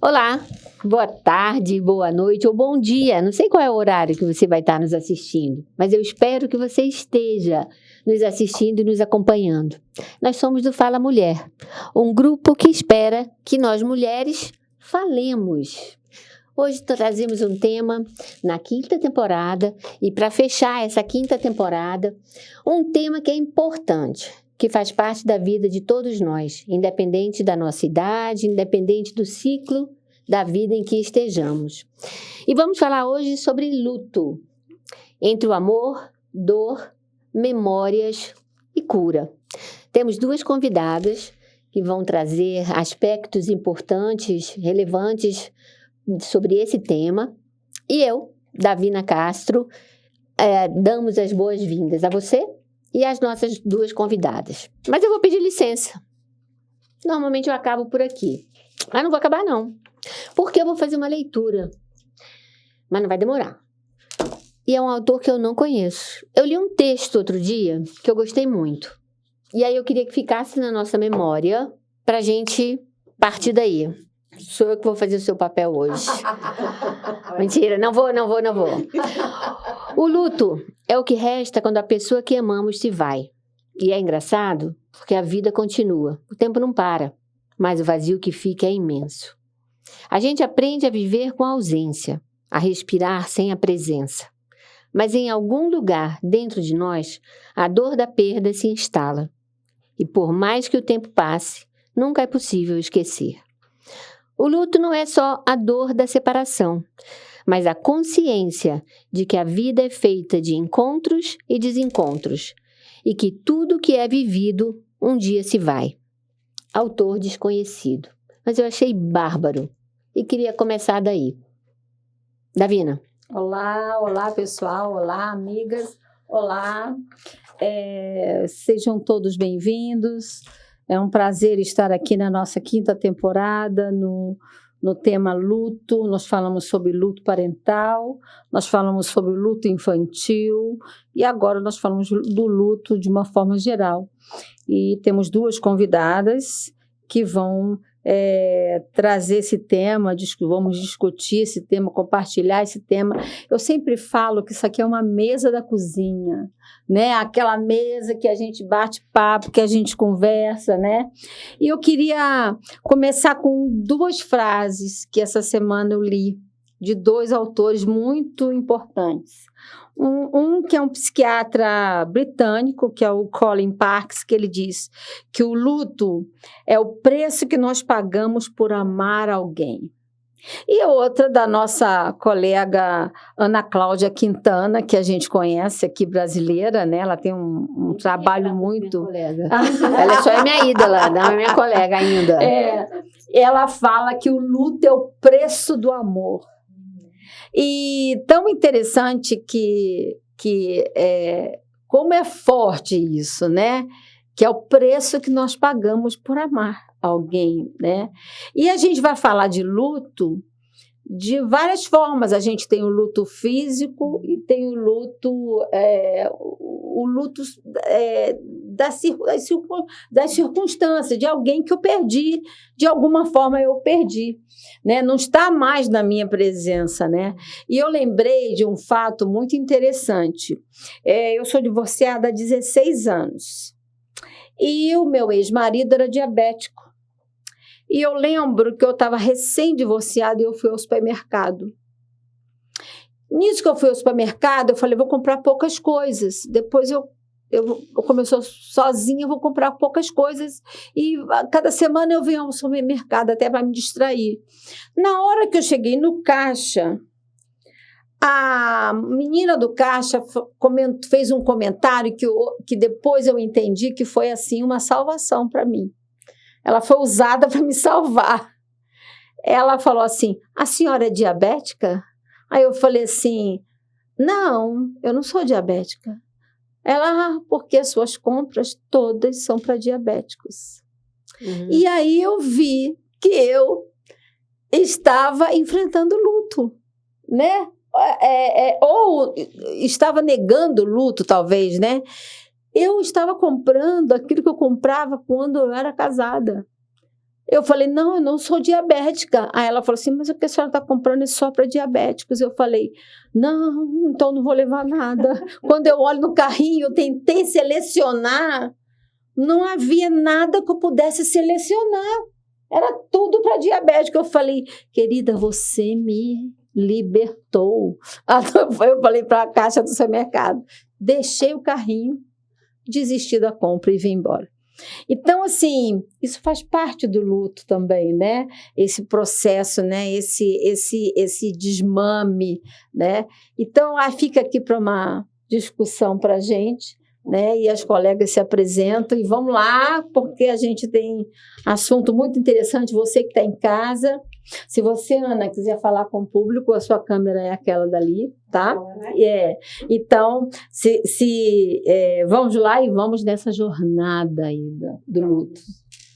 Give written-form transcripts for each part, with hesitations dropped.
Olá, boa tarde, boa noite ou bom dia. Não sei qual é o horário que você vai estar nos assistindo, mas eu espero que você esteja nos assistindo e nos acompanhando. Nós somos do Fala Mulher, um grupo que espera que nós mulheres falemos. Hoje trazemos um tema na quinta temporada e para fechar essa quinta temporada, um tema que é importante, que faz parte da vida de todos nós, independente da nossa idade, independente do ciclo da vida em que estejamos. E vamos falar hoje sobre luto, entre o amor, dor, memórias e cura. Temos duas convidadas que vão trazer aspectos importantes, relevantes sobre esse tema. E eu, Davina Castro, damos as boas-vindas a você e às nossas duas convidadas. Mas eu vou pedir licença. Normalmente eu acabo por aqui. Mas não vou acabar, não. Porque eu vou fazer uma leitura. Mas não vai demorar. E é um autor que eu não conheço. Eu li um texto outro dia que eu gostei muito. E aí eu queria que ficasse na nossa memória pra gente partir daí. Sou eu que vou fazer o seu papel hoje. Mentira, não vou. O luto é o que resta quando a pessoa que amamos se vai. E é engraçado porque a vida continua. O tempo não para, mas o vazio que fica é imenso. A gente aprende a viver com a ausência, a respirar sem a presença. Mas em algum lugar dentro de nós, a dor da perda se instala. E por mais que o tempo passe, nunca é possível esquecer. O luto não é só a dor da separação, mas a consciência de que a vida é feita de encontros e desencontros, e que tudo que é vivido um dia se vai. Autor desconhecido. Mas eu achei bárbaro e queria começar daí. Davina. Olá pessoal, olá amigas, olá, sejam todos bem-vindos. É um prazer estar aqui na nossa quinta temporada, no tema luto. Nós falamos sobre luto parental, nós falamos sobre luto infantil e agora nós falamos do luto de uma forma geral. E temos duas convidadas que vão trazer esse tema, vamos discutir esse tema, compartilhar esse tema. Eu sempre falo que isso aqui é uma mesa da cozinha, né? Aquela mesa que a gente bate papo, que a gente conversa, né? E eu queria começar com duas frases que essa semana eu li, de dois autores muito importantes. Um que é um psiquiatra britânico, que é o Colin Parkes, que ele diz que o luto é o preço que nós pagamos por amar alguém. E outra da nossa colega Ana Cláudia Quintana, que a gente conhece aqui, brasileira, né? Ela tem um trabalho muito... Ela só é minha ídola, não é minha colega ainda. Ela fala que o luto é o preço do amor. E tão interessante que como é forte isso, né? Que é o preço que nós pagamos por amar alguém, né? E a gente vai falar de luto de várias formas. A gente tem o luto físico e tem o luto das circunstâncias, de alguém que eu perdi, de alguma forma eu perdi, né? Não está mais na minha presença, né? E eu lembrei de um fato muito interessante. Eu sou divorciada há 16 anos e o meu ex-marido era diabético. E eu lembro que eu estava recém-divorciada e eu fui ao supermercado. Nisso que eu fui ao supermercado, eu falei, vou comprar poucas coisas. Depois como eu sou sozinha, eu vou comprar poucas coisas. E cada semana eu venho ao supermercado até para me distrair. Na hora que eu cheguei no caixa, a menina do caixa fez um comentário que depois eu entendi que foi assim uma salvação para mim. Ela foi usada para me salvar. Ela falou assim, a senhora é diabética? Aí eu falei assim, não, eu não sou diabética. Ela, porque as suas compras todas são para diabéticos. Uhum. E aí eu vi que eu estava enfrentando luto, né? Ou estava negando o luto, talvez, né? Eu estava comprando aquilo que eu comprava quando eu era casada. Eu falei, não, eu não sou diabética. Aí ela falou assim, mas o que a senhora está comprando é só para diabéticos. Eu falei, não, então não vou levar nada. Quando eu olho no carrinho, eu tentei selecionar, não havia nada que eu pudesse selecionar. Era tudo para diabético. Eu falei, querida, você me libertou. Eu falei para a caixa do supermercado. Deixei o carrinho, desisti da compra e vim embora. Então, assim, isso faz parte do luto também, né? Esse processo, né? Esse desmame, né? Então, fica aqui para uma discussão para a gente, né? E as colegas se apresentam e vamos lá, porque a gente tem assunto muito interessante. Você que está em casa, se você, Ana, quiser falar com o público, a sua câmera é aquela dali, tá? Então, vamos lá e vamos nessa jornada aí do luto.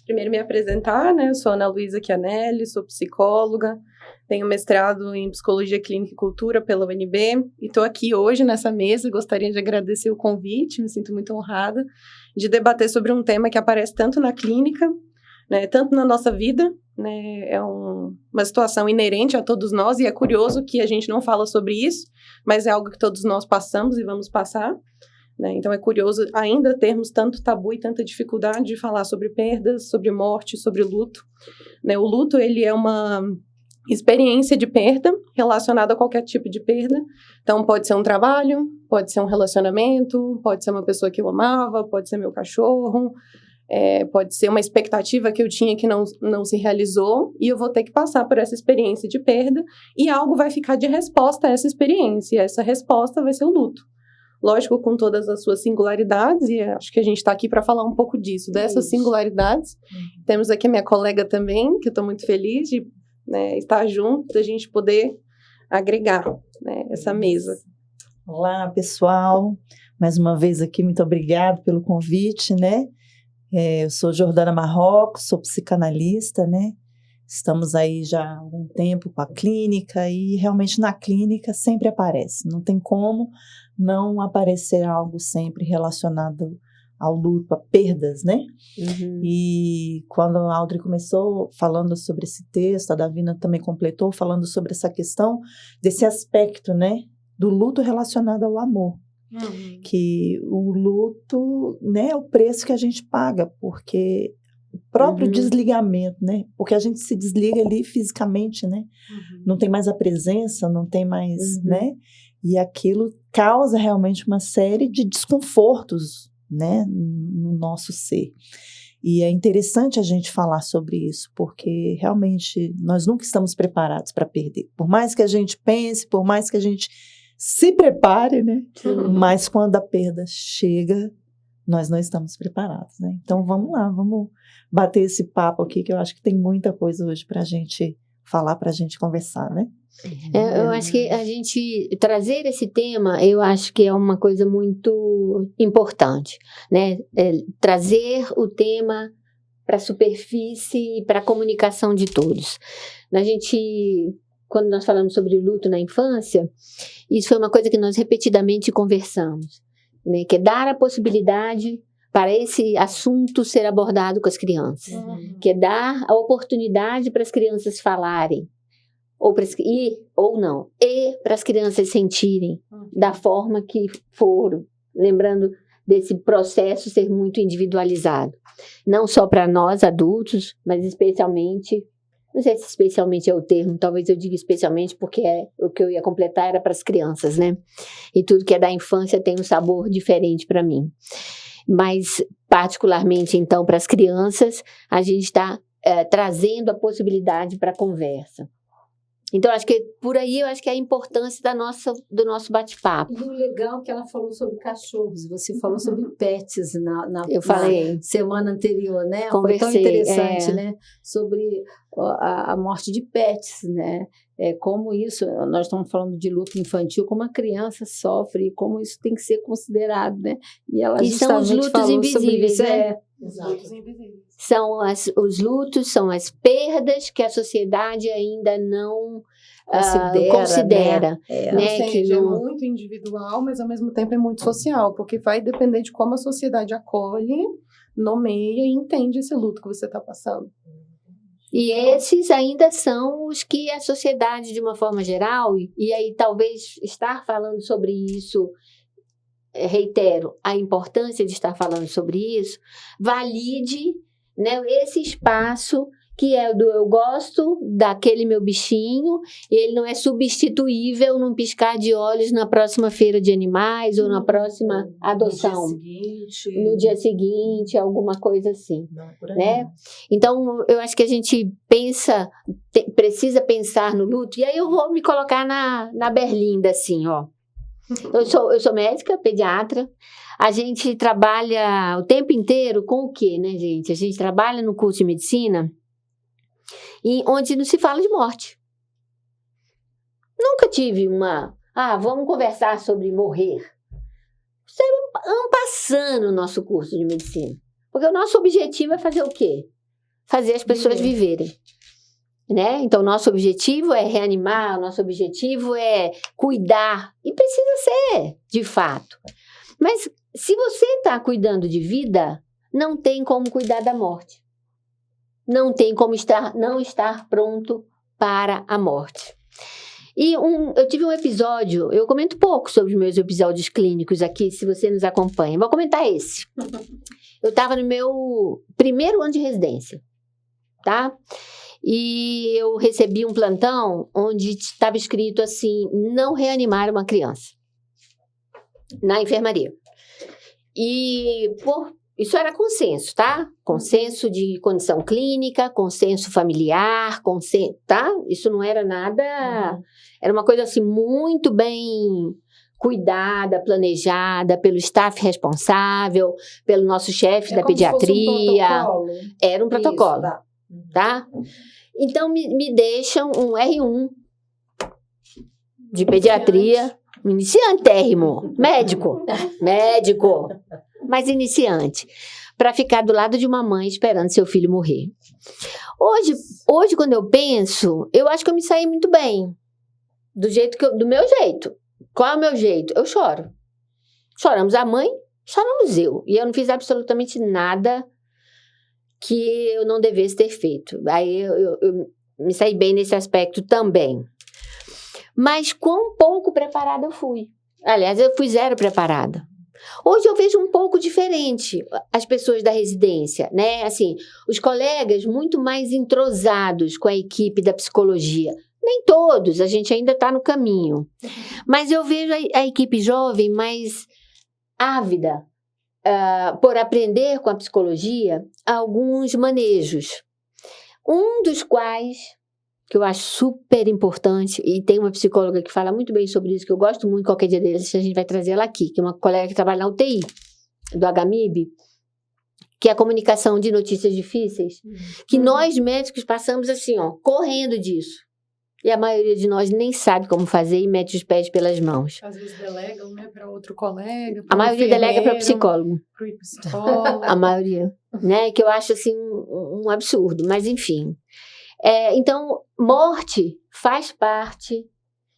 Primeiro me apresentar, né? Eu sou Ana Luísa Chianelli, sou psicóloga, tenho mestrado em Psicologia Clínica e Cultura pela UNB e estou aqui hoje nessa mesa. Gostaria de agradecer o convite, me sinto muito honrada de debater sobre um tema que aparece tanto na clínica, né, tanto na nossa vida, né, é uma situação inerente a todos nós e é curioso que a gente não fala sobre isso, mas é algo que todos nós passamos e vamos passar, né, então é curioso ainda termos tanto tabu e tanta dificuldade de falar sobre perdas, sobre morte, sobre luto, né, o luto ele é uma experiência de perda relacionada a qualquer tipo de perda, então pode ser um trabalho, pode ser um relacionamento, pode ser uma pessoa que eu amava, pode ser meu cachorro, pode ser uma expectativa que eu tinha que não se realizou e eu vou ter que passar por essa experiência de perda e algo vai ficar de resposta a essa experiência e essa resposta vai ser o luto. Lógico, com todas as suas singularidades e acho que a gente está aqui para falar um pouco disso, dessas singularidades. Temos aqui a minha colega também, que eu estou muito feliz de estar junto, da gente poder agregar, né, essa mesa. Olá, pessoal. Mais uma vez aqui, muito obrigada pelo convite, né? Eu sou Jordana Marrocos, sou psicanalista, né? Estamos aí já há algum tempo com a clínica e realmente na clínica sempre aparece. Não tem como não aparecer algo sempre relacionado ao luto, a perdas, né? Uhum. E quando a Audrey começou falando sobre esse texto, a Davina também completou falando sobre essa questão desse aspecto, né? Do luto relacionado ao amor. Uhum. Que o luto, né, é o preço que a gente paga, porque o próprio desligamento, né, porque a gente se desliga ali fisicamente, né, não tem mais a presença, não tem mais, né, e aquilo causa realmente uma série de desconfortos, né, no nosso ser. E é interessante a gente falar sobre isso, porque realmente nós nunca estamos preparados para perder. Por mais que a gente pense, por mais que a gente se prepare, né? Mas quando a perda chega, nós não estamos preparados, né? Então vamos lá, vamos bater esse papo aqui, que eu acho que tem muita coisa hoje para a gente falar, para a gente conversar, né? Eu acho que a gente trazer esse tema, eu acho que é uma coisa muito importante, né? Trazer o tema para a superfície e para a comunicação de todos. Quando nós falamos sobre o luto na infância, isso foi uma coisa que nós repetidamente conversamos, né? Que é dar a possibilidade para esse assunto ser abordado com as crianças, que é dar a oportunidade para as crianças falarem, ou não, e para as crianças sentirem da forma que foram, lembrando desse processo ser muito individualizado, não só para nós adultos, mas especialmente, não sei se especialmente é o termo, talvez eu diga especialmente porque o que eu ia completar era para as crianças, né? E tudo que é da infância tem um sabor diferente para mim. Mas, particularmente, então, para as crianças, a gente está trazendo a possibilidade para a conversa. Então, acho que por aí eu acho que é a importância do nosso bate-papo. E o legal é que ela falou sobre cachorros, você falou sobre pets na semana anterior, né? Conversei, foi tão interessante, né? Sobre a morte de pets, né? Como isso, nós estamos falando de luto infantil, como a criança sofre e como isso tem que ser considerado, né? E ela são os lutos invisíveis, né? Exato. São os lutos, são as perdas que a sociedade ainda não considera. Né? Né? Ou seja, é muito individual, mas ao mesmo tempo é muito social, porque vai depender de como a sociedade acolhe, nomeia e entende esse luto que você está passando. E esses ainda são os que a sociedade, de uma forma geral, e aí talvez estar falando sobre isso, reitero, a importância de estar falando sobre isso, valide, né, esse espaço que é do eu gosto daquele meu bichinho, e ele não é substituível num piscar de olhos na próxima feira de animais ou na próxima adoção. No dia seguinte, alguma coisa assim. Não, por aí Né? não. Então, eu acho que a gente precisa pensar no luto, e aí eu vou me colocar na berlinda, assim, ó. Eu sou médica, pediatra. A gente trabalha o tempo inteiro com o quê, né, gente? A gente trabalha no curso de medicina onde não se fala de morte. Nunca tive vamos conversar sobre morrer. Isso é um passando no nosso curso de medicina. Porque o nosso objetivo é fazer o quê? Fazer as pessoas viverem. Né? Então, nosso objetivo é reanimar, nosso objetivo é cuidar. E precisa ser, de fato. Mas se você está cuidando de vida, não tem como cuidar da morte. Não tem como não estar pronto para a morte. E eu tive um episódio, eu comento pouco sobre os meus episódios clínicos aqui, se você nos acompanha. Vou comentar esse. Eu estava no meu primeiro ano de residência, tá? E eu recebi um plantão onde estava escrito assim, não reanimar uma criança na enfermaria. E isso era consenso, tá? Consenso de condição clínica, consenso familiar, tá? Isso não era nada... Era uma coisa assim muito bem cuidada, planejada pelo staff responsável, pelo nosso chefe da pediatria. Era um protocolo, tá? Então, me deixam um R1 de pediatria, iniciantérrimo, médico, mas iniciante, para ficar do lado de uma mãe esperando seu filho morrer. Hoje, quando eu penso, eu acho que eu me saí muito bem, do meu jeito. Qual é o meu jeito? Eu choro. Choramos a mãe, choramos eu. E eu não fiz absolutamente nada que eu não devesse ter feito. Aí eu me saí bem nesse aspecto também. Mas quão pouco preparada eu fui. Aliás, eu fui zero preparada. Hoje eu vejo um pouco diferente as pessoas da residência, né? Assim, os colegas muito mais entrosados com a equipe da psicologia. Nem todos, a gente ainda está no caminho. Mas eu vejo a equipe jovem mais ávida por aprender com a psicologia alguns manejos. Um dos quais, que eu acho super importante, e tem uma psicóloga que fala muito bem sobre isso, que eu gosto muito, qualquer dia deles, a gente vai trazer ela aqui, que é uma colega que trabalha na UTI, do HMIB, que é a comunicação de notícias difíceis, que nós médicos passamos assim, ó, correndo disso. E a maioria de nós nem sabe como fazer e mete os pés pelas mãos. Às vezes delegam, né, para outro colega. A maioria delega para psicólogo. Para o psicólogo. A maioria, né? Que eu acho assim um absurdo, mas enfim. Então, morte faz parte.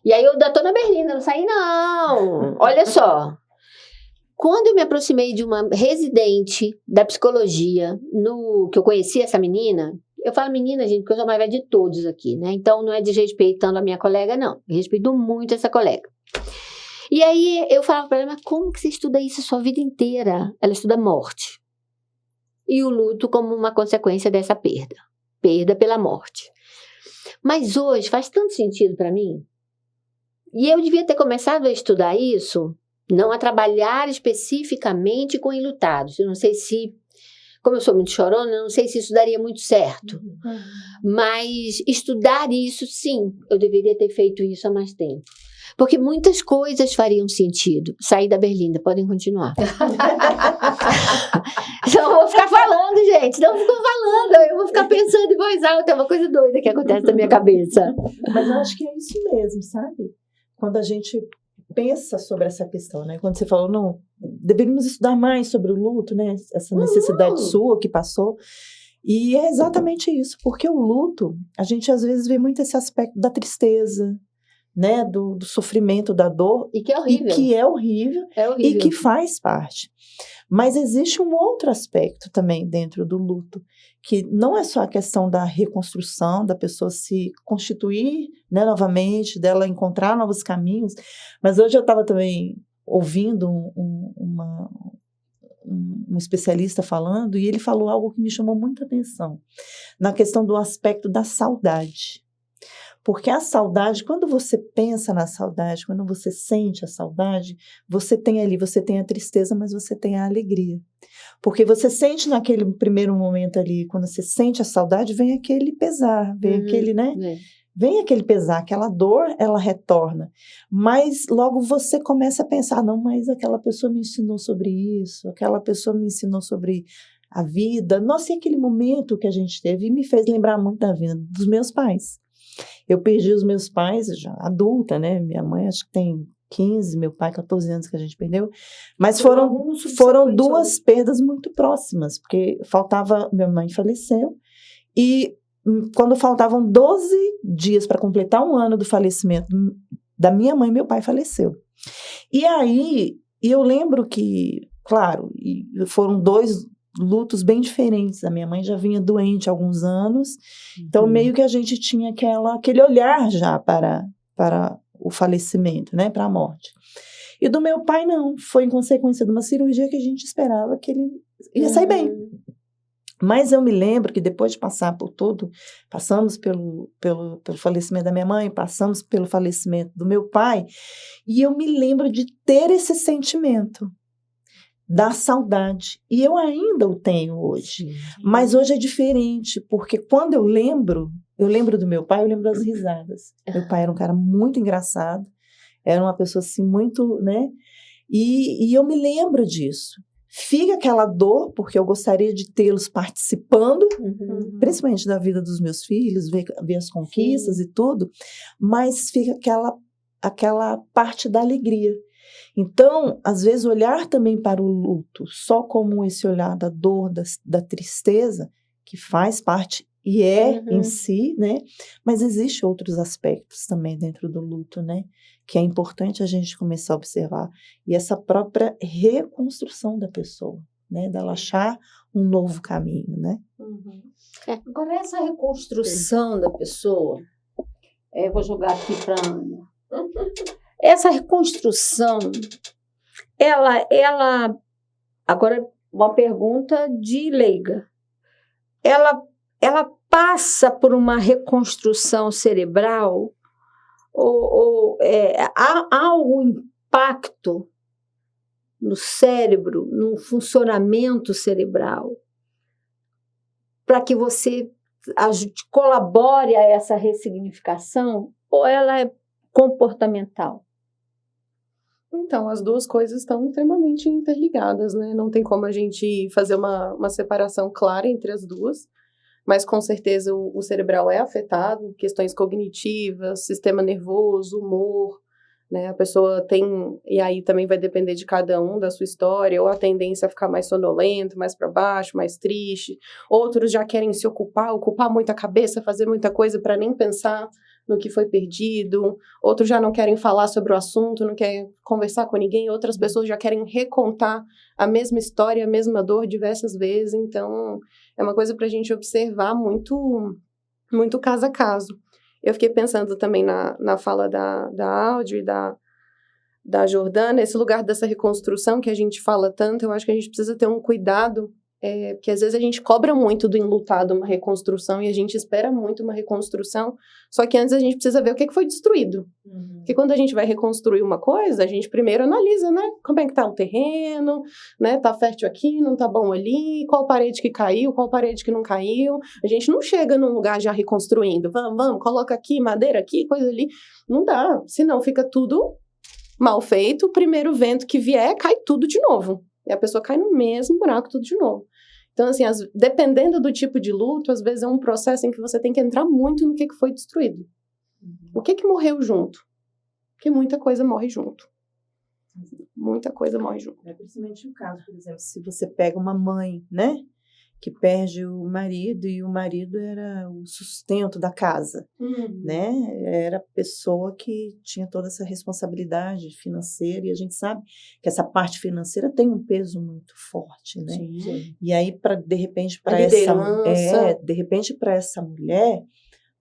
E aí eu ainda tô na berlinda, não saí não. Olha só. Quando eu me aproximei de uma residente da psicologia, que eu conheci essa menina, eu falo menina, gente, porque eu sou mais velha de todos aqui, né? Então, não é desrespeitando a minha colega, não. Eu respeito muito essa colega. E aí, eu falava para ela, mas como que você estuda isso a sua vida inteira? Ela estuda morte. E o luto como uma consequência dessa perda. Perda pela morte. Mas hoje, faz tanto sentido para mim. E eu devia ter começado a estudar isso, não a trabalhar especificamente com enlutados. Eu não sei se... Como eu sou muito chorona, eu não sei se isso daria muito certo. Mas estudar isso, sim, eu deveria ter feito isso há mais tempo. Porque muitas coisas fariam sentido. Sair da berlinda, podem continuar. Não vou ficar falando, gente. Não fico falando. Eu vou ficar pensando em voz alta. É uma coisa doida que acontece na minha cabeça. Mas eu acho que é isso mesmo, sabe? Quando a gente pensa sobre essa questão, né? Quando você falou, não, deveríamos estudar mais sobre o luto, né? Essa necessidade sua que passou. E é exatamente isso, porque o luto, a gente às vezes vê muito esse aspecto da tristeza, né, do sofrimento, da dor, E que é horrível. e que é horrível, É horrível. e que faz parte. Mas existe um outro aspecto também dentro do luto, que não é só a questão da reconstrução, da pessoa se constituir, né, novamente, dela encontrar novos caminhos, mas hoje eu estava também ouvindo um especialista falando, e ele falou algo que me chamou muita atenção, na questão do aspecto da saudade. Porque a saudade, quando você pensa na saudade, quando você sente a saudade, você tem a tristeza, mas você tem a alegria. Porque você sente naquele primeiro momento ali, quando você sente a saudade, vem aquele pesar, vem aquele, né? Vem aquele pesar, aquela dor, ela retorna. Mas logo você começa a pensar, não, mas aquela pessoa me ensinou sobre isso, aquela pessoa me ensinou sobre a vida. Nossa, e aquele momento que a gente teve, e me fez lembrar muito da vida dos meus pais. Eu perdi os meus pais já adulta, né? Minha mãe acho que tem 15, meu pai 14 anos que a gente perdeu. Mas foram duas perdas muito próximas, porque minha mãe faleceu, e quando faltavam 12 dias para completar um ano do falecimento da minha mãe, meu pai faleceu. E aí, eu lembro que, claro, foram 2 lutos bem diferentes. A minha mãe já vinha doente há alguns anos, então meio que a gente tinha aquele olhar já para o falecimento, né, para a morte. E do meu pai não, foi em consequência de uma cirurgia que a gente esperava que ele ia sair bem. Mas eu me lembro que depois de passar por tudo, passamos pelo falecimento da minha mãe, passamos pelo falecimento do meu pai, e eu me lembro de ter esse sentimento da saudade. E eu ainda o tenho hoje. Mas hoje é diferente, porque quando eu lembro do meu pai, eu lembro das risadas. Meu pai era um cara muito engraçado, era uma pessoa assim muito, né? E eu me lembro disso. Fica aquela dor, porque eu gostaria de tê-los participando, principalmente da vida dos meus filhos, ver as conquistas e tudo, mas fica aquela parte da alegria. Então, às vezes, olhar também para o luto só como esse olhar da dor, da tristeza, que faz parte e em si, né? Mas existem outros aspectos também dentro do luto, né? Que é importante a gente começar a observar. E essa própria reconstrução da pessoa, né? Dela achar um novo caminho, né? Agora, essa reconstrução da pessoa, eu vou jogar aqui para a Ana. Essa reconstrução, ela, agora uma pergunta de leiga, ela passa por uma reconstrução cerebral ou há algum impacto no cérebro, no funcionamento cerebral, para que você colabore a essa ressignificação, ou ela é comportamental? Então, as duas coisas estão extremamente interligadas, né? Não tem como a gente fazer uma separação clara entre as duas, mas com certeza o cerebral é afetado, questões cognitivas, sistema nervoso, humor, né? A pessoa tem, e aí também vai depender de cada um, da sua história, ou a tendência a ficar mais sonolento, mais para baixo, mais triste. Outros já querem se ocupar muito a cabeça, fazer muita coisa para nem pensar no que foi perdido. Outros já não querem falar sobre o assunto, não querem conversar com ninguém. Outras pessoas já querem recontar a mesma história, a mesma dor diversas vezes. Então, é uma coisa para a gente observar muito, muito caso a caso. Eu fiquei pensando também na fala da Áudio e da Jordana, esse lugar dessa reconstrução que a gente fala tanto. Eu acho que a gente precisa ter um cuidado, porque às vezes a gente cobra muito do enlutado uma reconstrução e a gente espera muito uma reconstrução, só que antes a gente precisa ver o que foi destruído. Porque quando a gente vai reconstruir uma coisa, a gente primeiro analisa, né? Como é que tá o terreno, né? Tá fértil aqui, não tá bom ali, qual parede que caiu, qual parede que não caiu. A gente não chega num lugar já reconstruindo. Vamos, coloca aqui, madeira aqui, coisa ali. Não dá, senão fica tudo mal feito. O primeiro vento que vier, cai tudo de novo. E a pessoa cai no mesmo buraco tudo de novo. Então, assim, dependendo do tipo de luto, às vezes é um processo em que você tem que entrar muito no que foi destruído. O que morreu junto? Porque muita coisa morre junto. Muita coisa morre junto. É principalmente o caso, por exemplo, se você pega uma mãe, né? que perde o marido, e o marido era o sustento da casa, né? Era a pessoa que tinha toda essa responsabilidade financeira, e a gente sabe que essa parte financeira tem um peso muito forte, né? Sim. E aí, de repente, para essa mulher,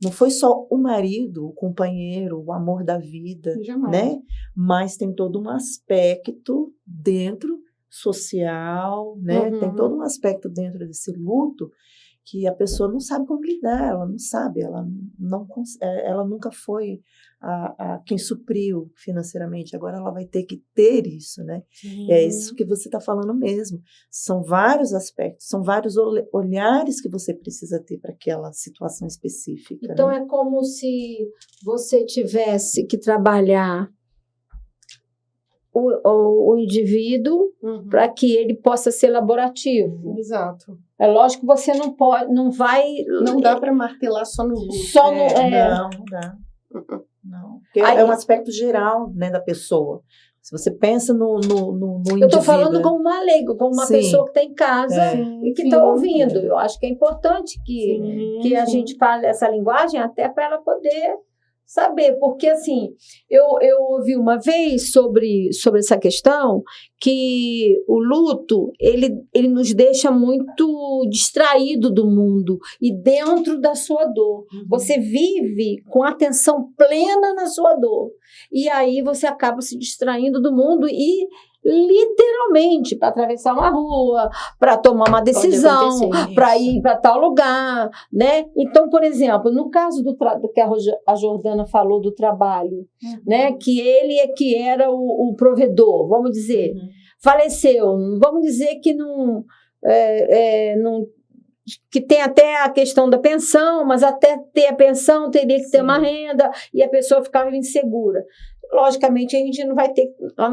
não foi só o marido, o companheiro, o amor da vida, né? Mas tem todo um aspecto dentro social, né? Tem todo um aspecto dentro desse luto que a pessoa não sabe como lidar, ela não sabe, ela nunca foi quem supriu financeiramente, agora ela vai ter que ter isso, né? É isso que você está falando mesmo. São vários aspectos, são vários olhares que você precisa ter para aquela situação específica. Então, né? é como se você tivesse que trabalhar o indivíduo para que ele possa ser laborativo. Exato. É lógico que você não vai... Não dá para martelar só no luto. Não dá. Não. Porque é um aspecto geral, né, da pessoa. Se você pensa no indivíduo... Eu estou falando como uma leiga, como uma pessoa que está em casa e que está ouvindo. Eu acho que é importante que a gente fale essa linguagem até para ela poder saber. Porque, assim, eu ouvi uma vez sobre essa questão que o luto, ele nos deixa muito distraído do mundo e dentro da sua dor. Você vive com atenção plena na sua dor. E aí você acaba se distraindo do mundo e literalmente para atravessar uma rua, para tomar uma decisão, para ir para tal lugar, né? Então, por exemplo, no caso do que a Jordana falou do trabalho, né? Que ele é que era o provedor, vamos dizer, faleceu, vamos dizer que não que tem até a questão da pensão, mas até ter a pensão teria que ter uma renda e a pessoa ficava insegura. Logicamente, a gente ela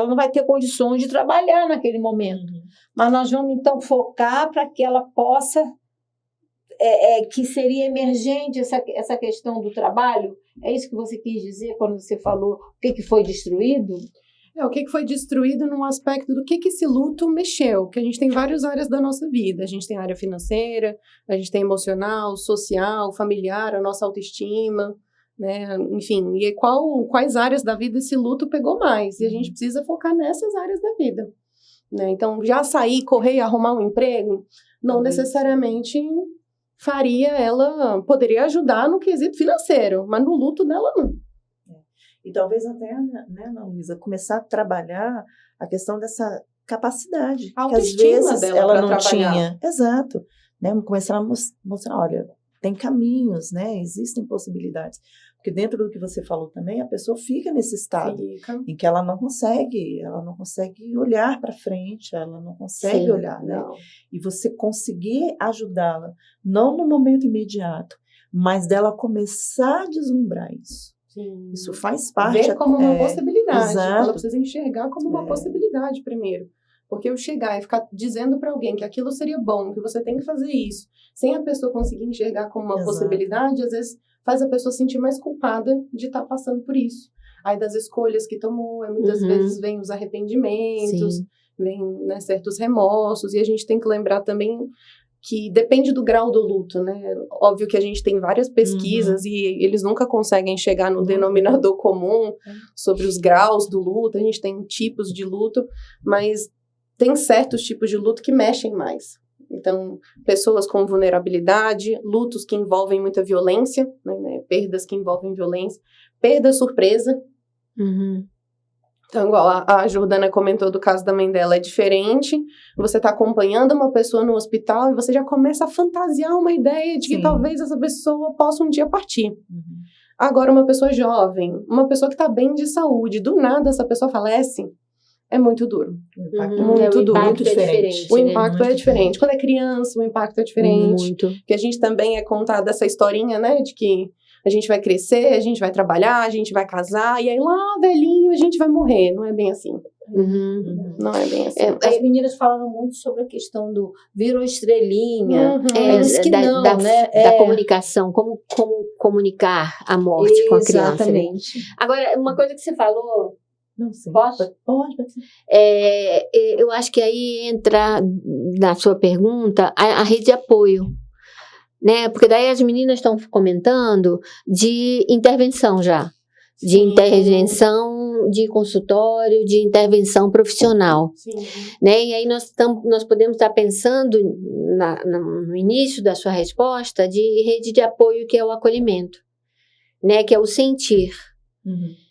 não vai ter condições de trabalhar naquele momento. Mas nós vamos, então, focar para que ela possa, que seria emergente essa questão do trabalho. É isso que você quis dizer quando você falou o que foi destruído? O que foi destruído num aspecto do que esse luto mexeu, que a gente tem várias áreas da nossa vida. A gente tem a área financeira, a gente tem emocional, social, familiar, a nossa autoestima, né? Enfim, e quais áreas da vida esse luto pegou mais, e a gente precisa focar nessas áreas da vida, né? Então, já sair, correr, arrumar um emprego, não necessariamente poderia ajudar no quesito financeiro, mas no luto dela não. E talvez até, né, Ana Luísa, começar a trabalhar a questão dessa capacidade, a que às vezes ela não tinha. Exato. Né? Começar a mostrar, olha, tem caminhos, né? Existem possibilidades. Porque dentro do que você falou também, a pessoa fica nesse estado em que ela não consegue olhar para frente, ela não consegue olhar, né? E você conseguir ajudá-la, não no momento imediato, mas dela começar a deslumbrar isso. Isso faz parte... Ver como uma possibilidade. Exato. Ela precisa enxergar como uma possibilidade primeiro. Porque eu chegar e ficar dizendo para alguém que aquilo seria bom, que você tem que fazer isso, sem a pessoa conseguir enxergar como uma possibilidade, às vezes faz a pessoa sentir mais culpada de estar passando por isso. Aí das escolhas que tomou, muitas vezes vem os arrependimentos, vem, né, certos remorsos, e a gente tem que lembrar também que depende do grau do luto, né? Óbvio que a gente tem várias pesquisas e eles nunca conseguem chegar no denominador comum sobre os graus do luto, a gente tem tipos de luto, mas tem certos tipos de luto que mexem mais. Então, pessoas com vulnerabilidade, lutos que envolvem muita violência, né? Perdas que envolvem violência, perda surpresa. Então, igual a Jordana comentou do caso da mãe dela, é diferente. Você está acompanhando uma pessoa no hospital e você já começa a fantasiar uma ideia de que talvez essa pessoa possa um dia partir. Agora, uma pessoa jovem, uma pessoa que está bem de saúde, do nada essa pessoa falece, é muito duro. Muito duro, muito diferente. O impacto é diferente. Quando é criança, o impacto é diferente. Muito. Porque a gente também é contado essa historinha, né, de que a gente vai crescer, a gente vai trabalhar, a gente vai casar, e aí lá, velhinho, a gente vai morrer. Não é bem assim. Não é bem assim. As meninas falaram muito sobre a questão do virou estrelinha. Eles que da comunicação, como comunicar a morte com a criança. Né? Exatamente. Agora, uma coisa que você falou Não sei. Posso? Pode. Eu acho que aí entra na sua pergunta a rede de apoio, né? Porque daí as meninas estão comentando de intervenção já, de intervenção de consultório, de intervenção profissional, né? E aí nós podemos estar pensando no início da sua resposta de rede de apoio, que é o acolhimento, né? Que é o sentir.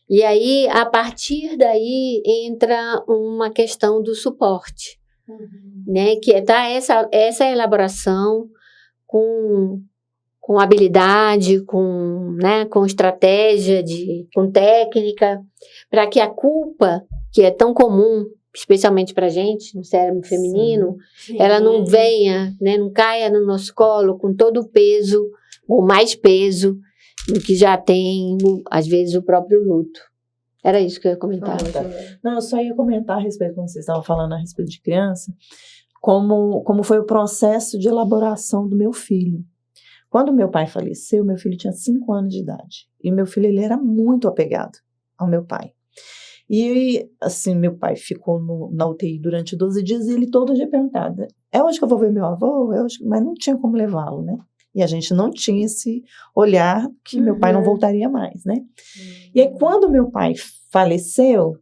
E aí, a partir daí, entra uma questão do suporte, né? Que é dar essa elaboração com habilidade, né? Com estratégia, com técnica, para que a culpa, que é tão comum, especialmente para a gente, no cérebro feminino, ela não venha, né? Não caia no nosso colo com todo o peso, ou mais peso, do que já tem, às vezes, o próprio luto. Era isso que eu ia comentar. Não, eu só ia comentar a respeito, quando vocês estavam falando a respeito de criança, como foi o processo de elaboração do meu filho. Quando meu pai faleceu, meu filho tinha 5 anos de idade. E meu filho, ele era muito apegado ao meu pai. E, assim, meu pai ficou na UTI durante 12 dias e ele todo dia perguntava, é hoje que eu vou ver meu avô? Mas não tinha como levá-lo, né? E a gente não tinha esse olhar que meu pai não voltaria mais, né? E aí, quando meu pai faleceu,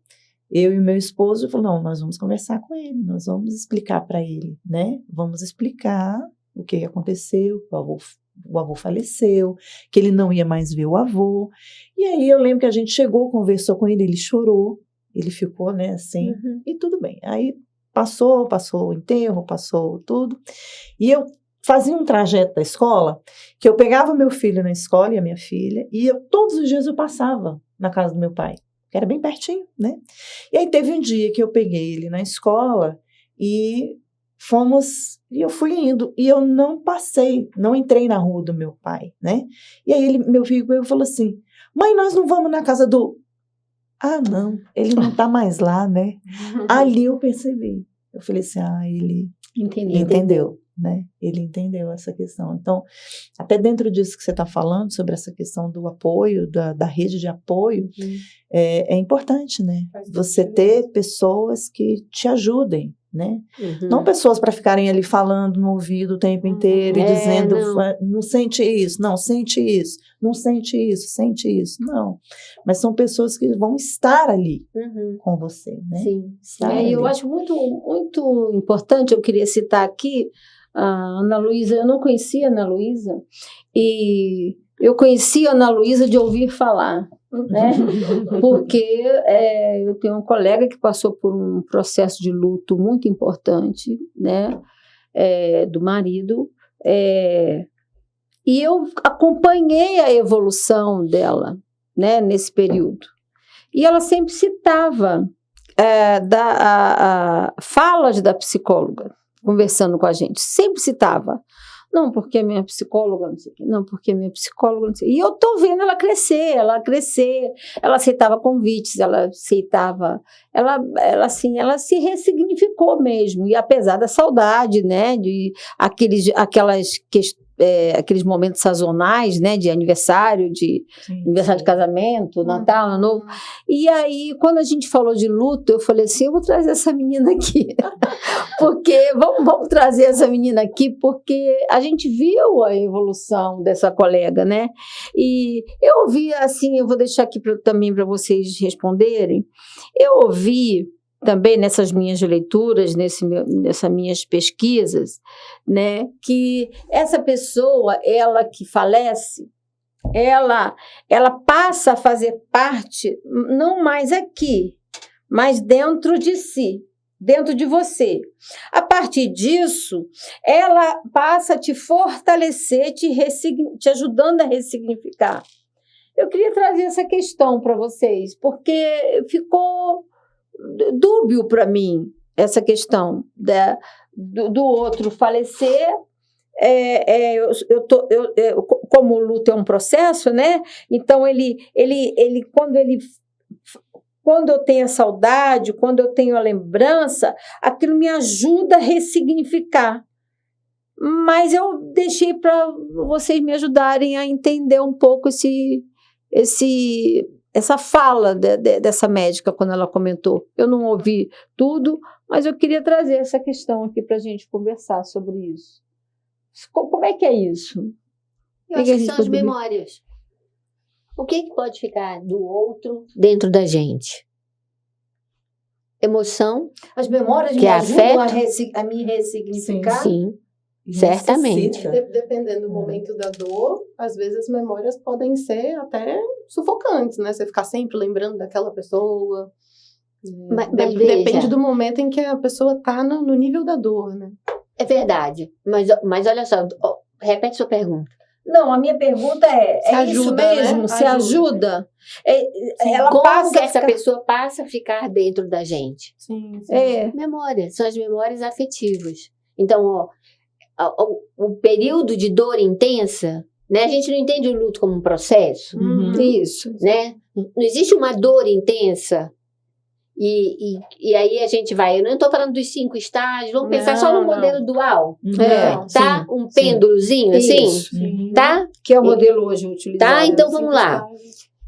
eu e meu esposo falaram, não, nós vamos conversar com ele, nós vamos explicar para ele, né? Vamos explicar o que aconteceu, o avô faleceu, que ele não ia mais ver o avô. E aí eu lembro que a gente chegou, conversou com ele chorou, ele ficou, né, assim, e tudo bem. Aí passou o enterro, passou tudo, e eu fazia um trajeto da escola, que eu pegava meu filho na escola e a minha filha, e todos os dias eu passava na casa do meu pai, que era bem pertinho, né? E aí teve um dia que eu peguei ele na escola e eu fui indo, e eu não entrei na rua do meu pai, né? E aí meu filho falou assim, mãe, nós não vamos na casa do... Ah, não, ele não tá mais lá, né? Ali eu percebi, eu falei assim, ele entendeu. Né? Ele entendeu essa questão. Então, até dentro disso que você está falando, sobre essa questão do apoio, da rede de apoio, é importante, né? Você ter pessoas que te ajudem, né? Não pessoas para ficarem ali falando no ouvido o tempo inteiro e dizendo, não sente isso, não, sente isso, não sente isso, sente isso. Não. Mas são pessoas que vão estar ali com você, né? Sim. Eu acho muito, muito importante, eu queria citar aqui, a Ana Luísa, eu não conhecia a Ana Luísa, e eu conheci a Ana Luísa de ouvir falar, né? Porque eu tenho um colega que passou por um processo de luto muito importante, né? Do marido, e eu acompanhei a evolução dela, né? Nesse período. E ela sempre citava falas da psicóloga, conversando com a gente, sempre citava, não, porque a minha psicóloga, não sei o quê, não, porque a minha psicóloga, não sei o quê. E eu tô vendo ela crescer, ela aceitava convites, ela aceitava, ela se ressignificou mesmo, e apesar da saudade, né, de aqueles momentos sazonais, né, de aniversário, aniversário de casamento, Natal, Ano Novo. E aí, quando a gente falou de luto, eu falei assim, eu vou trazer essa menina aqui, porque vamos trazer essa menina aqui, porque a gente viu a evolução dessa colega, né? E eu ouvi, assim, eu vou deixar aqui também para vocês responderem, eu ouvi também nessas minhas leituras, nessas minhas pesquisas, né, que essa pessoa, ela que falece, ela passa a fazer parte, não mais aqui, mas dentro de si, dentro de você. A partir disso, ela passa a te fortalecer, te ajudando a ressignificar. Eu queria trazer essa questão para vocês, porque ficou dúbio para mim essa questão do outro falecer. Como o luto é um processo, né? Então quando eu tenho a saudade, quando eu tenho a lembrança, aquilo me ajuda a ressignificar. Mas eu deixei para vocês me ajudarem a entender um pouco essa fala dessa médica quando ela comentou. Eu não ouvi tudo, mas eu queria trazer essa questão aqui para a gente conversar sobre isso. Como é que é isso? Eu acho que são as memórias. O que pode ficar do outro dentro da gente? Emoção. As memórias que me ajudam afeto. a me ressignificar? Sim, certamente. Dependendo do momento da dor, às vezes as memórias podem ser até sufocantes, né? Você ficar sempre lembrando daquela pessoa. Mas Depende veja, do momento em que a pessoa tá no nível da dor, né? é verdade. Mas olha só, repete sua pergunta. Não, a minha pergunta é isso ajuda, mesmo? né? Se ajuda? Ela Como passa que a essa ficar... pessoa passa a ficar dentro da gente? Sim, sim. Memórias, são as memórias afetivas. Então, o período de dor intensa, né? A gente não entende o luto como um processo, Isso. né? Não existe uma dor intensa. E aí a gente vai, eu não estou falando dos 5 estágios, vamos pensar só no modelo dual, tá? Um pêndulozinho, assim, Isso. tá? Que é o modelo hoje utilizado. Tá, então vamos lá.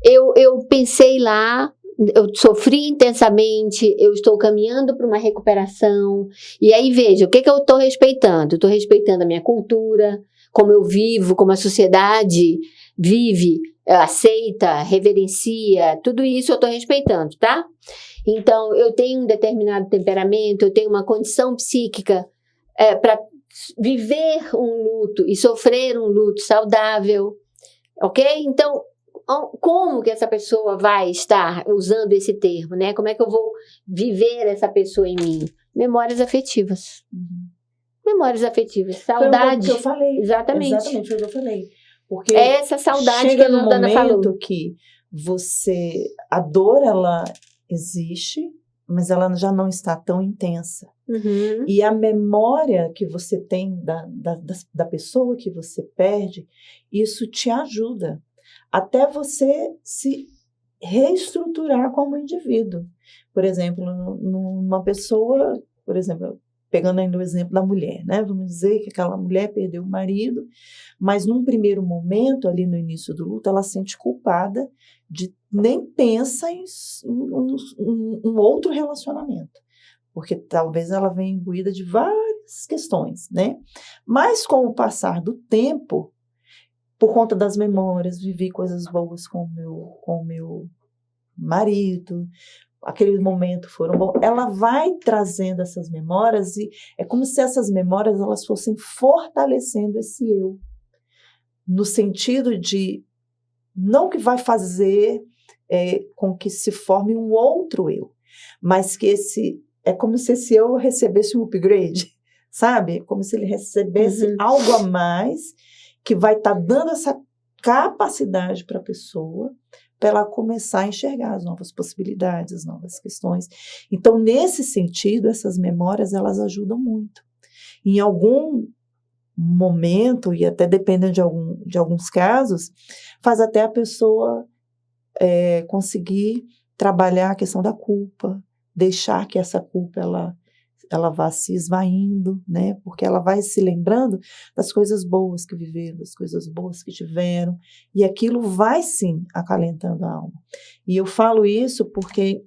Eu pensei lá, eu sofri intensamente, eu estou caminhando para uma recuperação, e aí veja, o que eu estou respeitando? Estou respeitando a minha cultura, como eu vivo, como a sociedade vive, aceita, reverencia, tudo isso eu estou respeitando, tá? Então, eu tenho um determinado temperamento, eu tenho uma condição psíquica para viver um luto e sofrer um luto saudável, ok? Então, como que essa pessoa vai estar usando esse termo, né? Como é que eu vou viver essa pessoa em mim? Memórias afetivas. Memórias afetivas, saudade. Foi o que eu falei. Exatamente. Exatamente, foi o que eu falei. Porque É essa saudade chega que a no Dana falou. momento que a dor, ela existe, mas ela já não está tão intensa. Uhum. E a memória que você tem da pessoa que você perde, isso te ajuda até você se reestruturar como indivíduo. Por exemplo, numa pessoa, por exemplo, pegando ainda o exemplo da mulher, né? Vamos dizer que aquela mulher perdeu o marido, mas num primeiro momento, ali no início do luto, ela se sente culpada nem pensa em um outro relacionamento, porque talvez ela venha imbuída de várias questões, né? Mas com o passar do tempo, por conta das memórias, vivi coisas boas com o meu marido, aqueles momentos foram bons, ela vai trazendo essas memórias e é como se essas memórias elas fossem fortalecendo esse eu, no sentido de não que vai fazer com que se forme um outro eu, mas que é como se esse eu recebesse um upgrade, sabe? Como se ele recebesse algo a mais que vai estar dando essa capacidade para a pessoa, para ela começar a enxergar as novas possibilidades, as novas questões. Então, nesse sentido, essas memórias, elas ajudam muito. Em algum momento, e até dependendo de alguns casos, faz até a pessoa conseguir trabalhar a questão da culpa, deixar que essa culpa ela vá se esvaindo, né? Porque ela vai se lembrando das coisas boas que viveram, das coisas boas que tiveram, e aquilo vai sim acalentando a alma. E eu falo isso porque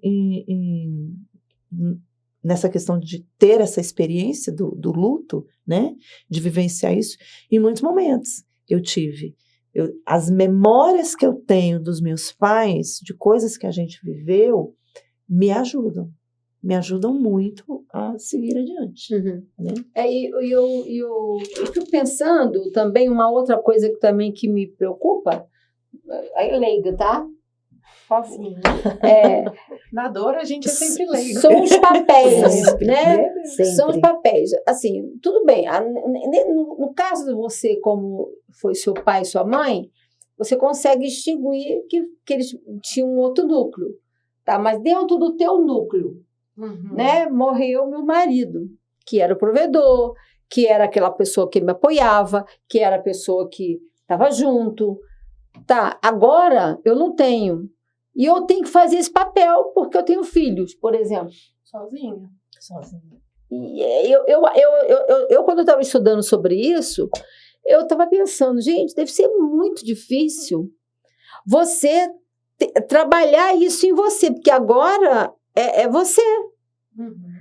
nessa questão de ter essa experiência do luto, né? De vivenciar isso, em muitos momentos eu tive. As memórias que eu tenho dos meus pais, de coisas que a gente viveu, me ajudam muito a seguir adiante. Né? Eu fico pensando também, uma outra coisa que me preocupa, aí leiga, tá? Sozinho. Na dor a gente é sempre leigo. São os papéis, Sempre, né? Sempre. São os papéis. Assim, tudo bem. No caso de você, como foi seu pai e sua mãe, você consegue distinguir que eles tinham um outro núcleo. Tá? Mas dentro do teu núcleo, né, morreu meu marido, que era o provedor, que era aquela pessoa que me apoiava, que era a pessoa que estava junto. Tá, agora eu não tenho. E eu tenho que fazer esse papel porque eu tenho filhos, por exemplo. Sozinha. E eu quando eu estava estudando sobre isso, eu estava pensando, gente, deve ser muito difícil você trabalhar isso em você, porque agora é você.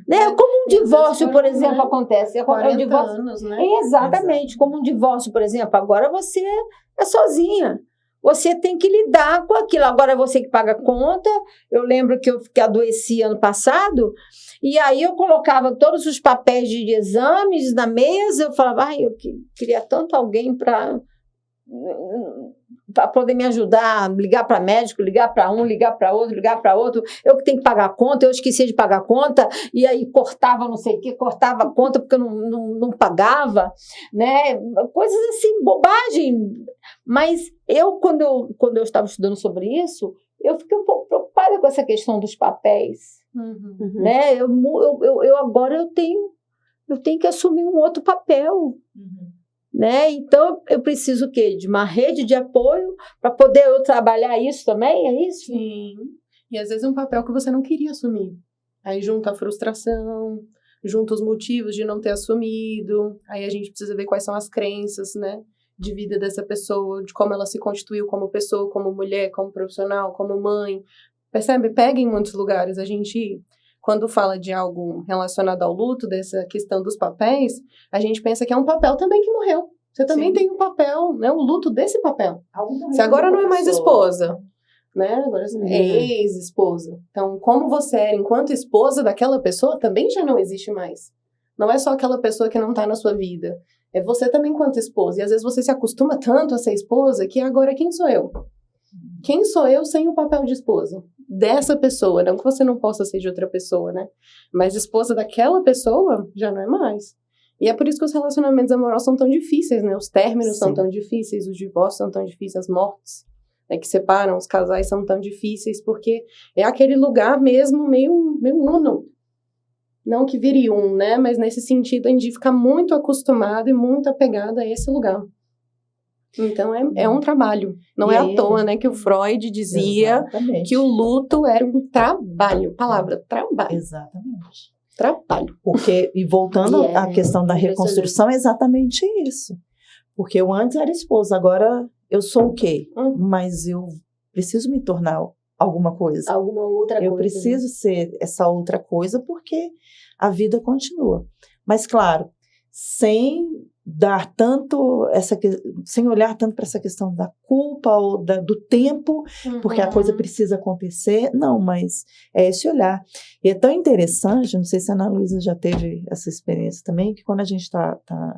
Né? Como um divórcio, por exemplo, acontece. 40 divórcio, anos, né? exatamente, como um divórcio, por exemplo. Agora você é sozinha. Você tem que lidar com aquilo. Agora é você que paga a conta. Eu lembro que eu adoeci ano passado, e aí eu colocava todos os papéis de exames na mesa. Eu falava, eu queria tanto alguém para poder me ajudar, ligar para médico, ligar para um, ligar para outro, eu que tenho que pagar a conta, eu esqueci de pagar a conta, e aí cortava não sei o que, cortava a conta porque eu não pagava, né? Coisas assim, bobagem. Mas quando eu estava estudando sobre isso, eu fiquei um pouco preocupada com essa questão dos papéis. Né? Agora eu tenho que assumir um outro papel. Né? Então, eu preciso o quê? De uma rede de apoio para poder eu trabalhar isso também, é isso? Sim. E às vezes é um papel que você não queria assumir. Aí junta a frustração, junta os motivos de não ter assumido. Aí a gente precisa ver quais são as crenças, né, de vida dessa pessoa, de como ela se constituiu como pessoa, como mulher, como profissional, como mãe. Percebe? Pega em muitos lugares. A gente, quando fala de algo relacionado ao luto, dessa questão dos papéis, a gente pensa que é um papel também que morreu. Você também tem um papel, né? O luto desse papel. Você agora não é mais esposa, né? Agora você é ex-esposa. Então, como você era enquanto esposa daquela pessoa, também já não existe mais. Não é só aquela pessoa que não está na sua vida. É você também enquanto esposa. E às vezes você se acostuma tanto a ser esposa que agora quem sou eu? Quem sou eu sem o papel de esposa? Dessa pessoa, não que você não possa ser de outra pessoa, né? Mas esposa daquela pessoa já não é mais. E é por isso que os relacionamentos amorosos são tão difíceis, né? Os términos são tão difíceis, os divórcios são tão difíceis, as mortes, né, que separam os casais são tão difíceis, porque é aquele lugar mesmo meio uno. Não que vire um, né? Mas nesse sentido, a gente fica muito acostumado e muito apegado a esse lugar. Então, é um trabalho. Não é à toa, né, que o Freud dizia que o luto era um trabalho. Palavra, trabalho. Exatamente. Trabalho. Porque, e voltando à questão da reconstrução, é exatamente isso. Porque eu antes era esposa, agora eu sou o quê? Mas eu preciso me tornar alguma coisa. Alguma outra coisa. Eu preciso ser essa outra coisa porque a vida continua. Mas, claro, sem dar tanto sem olhar tanto para essa questão da culpa ou do tempo, porque a coisa precisa acontecer. Não, mas é esse olhar. E é tão interessante, não sei se a Ana Luísa já teve essa experiência também, que quando a gente está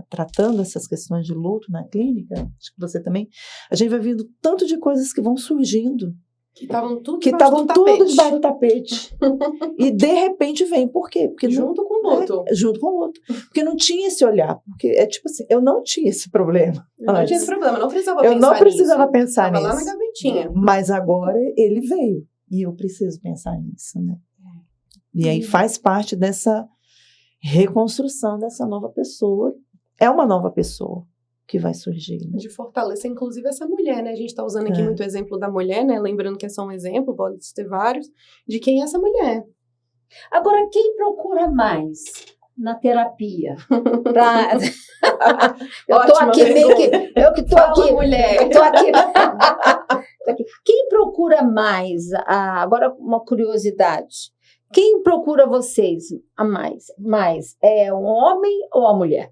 tratando essas questões de luto na clínica, acho que você também, a gente vai vendo tanto de coisas que vão surgindo. Que estavam tudo debaixo do tapete. E de repente vem. Por quê? Porque junto com o luto. Junto com o luto. Porque não tinha esse olhar. Porque é tipo assim, eu não tinha esse problema. Não tinha esse problema, não precisava pensar nisso. Eu não precisava pensar nisso. Estava lá na gavetinha. Mas agora ele veio. E eu preciso pensar nisso, né? E aí faz parte dessa reconstrução dessa nova pessoa. É uma nova pessoa que vai surgir, né? De fortalecer, inclusive, essa mulher, né? A gente está usando aqui muito o exemplo da mulher, né? Lembrando que é só um exemplo, pode ter vários, de quem é essa mulher. Agora, quem procura mais na terapia? Eu tô aqui meio que... Eu que tô aqui... mulher. Eu tô aqui... Quem procura mais? Agora, uma curiosidade. Quem procura vocês a mais? É um homem ou a mulher?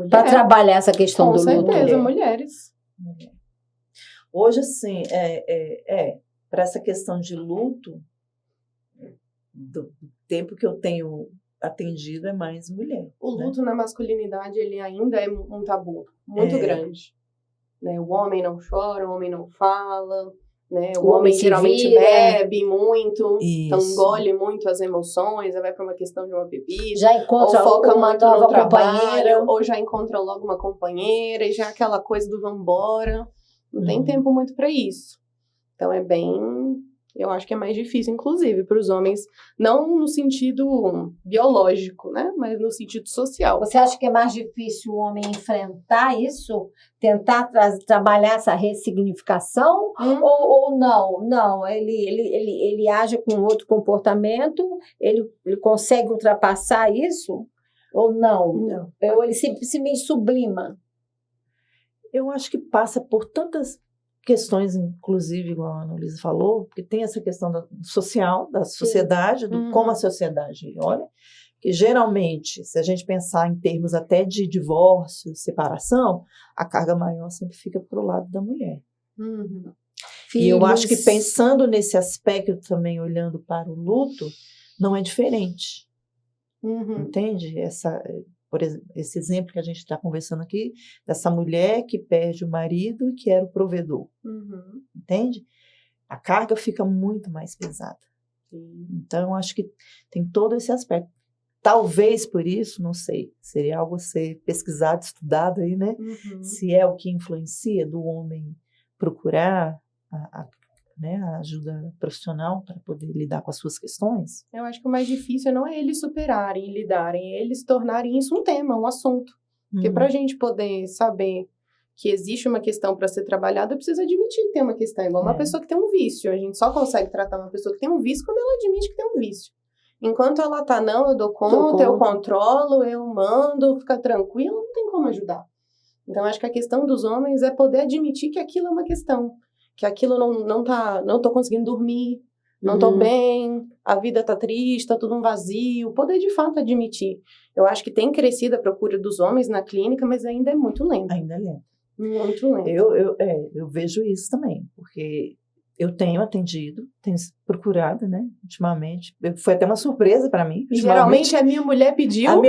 Para trabalhar essa questão do luto. Com certeza, mulheres. Hoje, assim, para essa questão de luto, do tempo que eu tenho atendido é mais mulher. O luto na masculinidade, ele ainda é um tabu muito grande. Né? O homem não chora, o homem não fala, né? O homem geralmente bebe muito, então engole muito as emoções, vai para uma questão de uma bebida, já encontra ou foca uma muito nova no trabalho, companheira, ou já encontra logo uma companheira, e já aquela coisa do vambora, não tem tempo muito para isso. Então é bem, eu acho que é mais difícil, inclusive, para os homens, não no sentido biológico, né, mas no sentido social. Você acha que é mais difícil o homem enfrentar isso? Tentar trabalhar essa ressignificação? Ou não? Não, ele age com outro comportamento, ele consegue ultrapassar isso? Ou não? Não. Ou ele simplesmente sublima? Eu acho que passa por tantas questões, inclusive, igual a Ana Luísa falou, porque tem essa questão social, da sociedade, como a sociedade olha, que geralmente, se a gente pensar em termos até de divórcio, separação, a carga maior sempre fica para o lado da mulher. E eu acho que pensando nesse aspecto também, olhando para o luto, não é diferente. Entende? Por exemplo, esse exemplo que a gente está conversando aqui, dessa mulher que perde o marido e que era o provedor. Entende? A carga fica muito mais pesada. Então, eu acho que tem todo esse aspecto. Talvez por isso, não sei, seria algo a ser pesquisado, estudado aí, né? Se é o que influencia do homem procurar né, a ajuda profissional para poder lidar com as suas questões. Eu acho que o mais difícil não é eles superarem e lidarem, é eles tornarem isso um tema, um assunto. Porque para a gente poder saber que existe uma questão para ser trabalhada, precisa admitir que tem uma questão. Igual uma pessoa que tem um vício. A gente só consegue tratar uma pessoa que tem um vício quando ela admite que tem um vício. Enquanto ela tá, não, eu dou conta, eu controlo, eu mando, fica tranquilo, não tem como ajudar. Então, acho que a questão dos homens é poder admitir que aquilo é uma questão. Que aquilo não tô conseguindo dormir, não tô bem, a vida tá triste, tá tudo um vazio. Poder, de fato, admitir. Eu acho que tem crescido a procura dos homens na clínica, mas ainda é muito lento. Ainda é lento. Muito lento. Eu vejo isso também, porque eu tenho atendido, tenho procurado, né, ultimamente. Foi até uma surpresa para mim. Geralmente a minha mulher pediu. A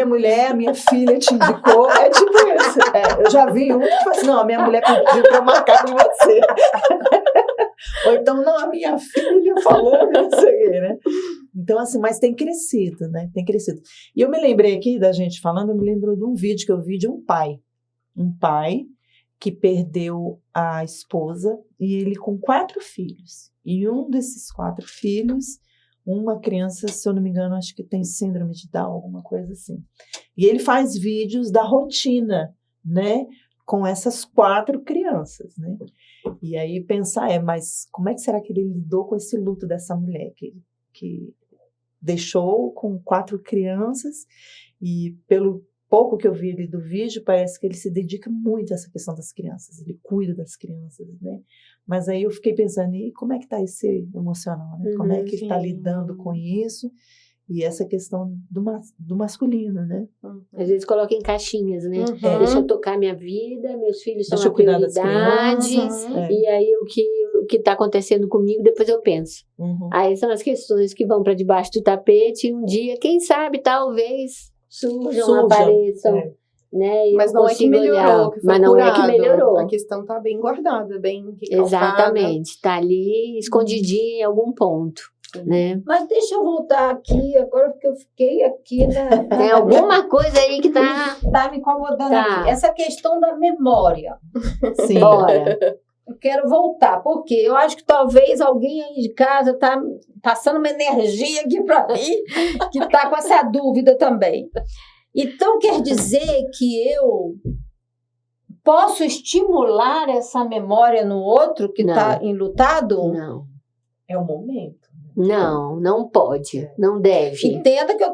minha filha te indicou. É tipo isso. Eu já vi um que falou assim, não, a minha mulher pediu para eu marcar com você. Ou então, não, a minha filha falou, não sei, né? Então, assim, mas tem crescido, né? Tem crescido. E eu me lembrei aqui da gente falando, eu me lembro de um vídeo que eu vi de um pai. Um pai que perdeu a esposa e ele com 4 filhos. E um desses 4 filhos, uma criança, se eu não me engano, acho que tem síndrome de Down, alguma coisa assim. E ele faz vídeos da rotina, né, com essas 4 crianças, né? E aí pensar, mas como é que será que ele lidou com esse luto dessa mulher que deixou com 4 crianças e pelo pouco que eu vi ali do vídeo, parece que ele se dedica muito a essa questão das crianças, ele cuida das crianças, né? Mas aí eu fiquei pensando, e como é que está esse emocional, né? Como é que ele está lidando com isso? E essa questão do masculino, né? Às vezes coloca em caixinhas, né? Deixa eu tocar minha vida, meus filhos são a prioridade, e aí o que está acontecendo comigo, depois eu penso. Aí são as questões que vão para debaixo do tapete, e um dia, quem sabe, talvez surjam, apareçam, né? Mas não é que melhorou, que foi mas não curado. É que melhorou. A questão está bem guardada, bem recalcada. Exatamente, está ali escondidinha em algum ponto, né? Mas deixa eu voltar aqui, agora porque eu fiquei aqui, né? Tem alguma coisa aí que tá me incomodando aqui. Essa questão da memória. Sim. Bora. Eu quero voltar, porque eu acho que talvez alguém aí de casa está passando uma energia aqui para mim, que está com essa dúvida também. Então, quer dizer que eu posso estimular essa memória no outro que está enlutado? Não. É o momento. Não pode, não deve. Entenda que eu